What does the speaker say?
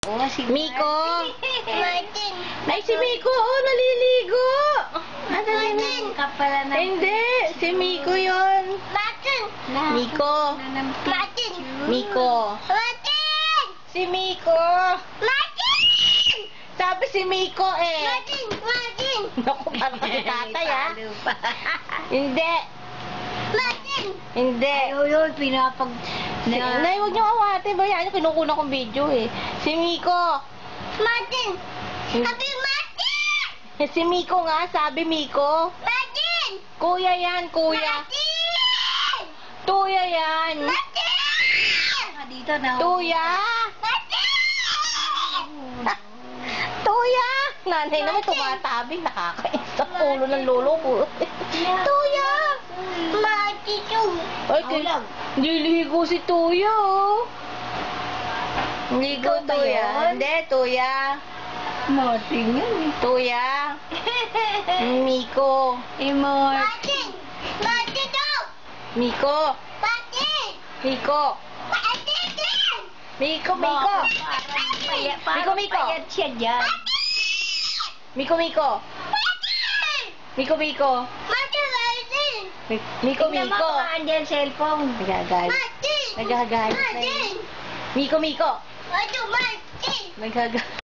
Oh, si Miko. Martin. Ay, si Miko. Oh, naliligo. Martin. Kapala na. Hindi. Si Miko yun. Martin. Miko. Martin. Miko. Martin. Si Miko. Martin. Sabi si Miko eh. Martin. Martin. Naku, parang si tatay ah. Talo pa. Hindi. Martin. Hindi. Yun, pinapag... Nay, huwag niyo awate ba yan? Kinukuna kong video eh. Si Miko. Martin. Sabi Martin. Si Miko nga, sabi Miko. Martin. Kuya yan, kuya. Martin. Tuya yan. Martin. Dito na. Tuya. Martin. Tuya. Nanay naman tumatabing. Nakakainis sa ulo ng lolo ko. Tuya. Martin. Ay, niligo si Tuya oh. Ligo Ikaw ba Tuya. yun? Hindi, Tuya. Martin yun. Tuya. Miko. Imor. Martin. Martin daw. Miko. Martin. Miko. Martin. Miko, Miko. Miko, Miko. Payat siya dyan. Miko, Miko. Miko, Miko. Martin. Martin. Miko, Tingnan mo Miko. kung andyan cellphone. Nagagalit. Martin. Nagagalit na Martin. yun. Miko, Miko. Martin. Nagagalit.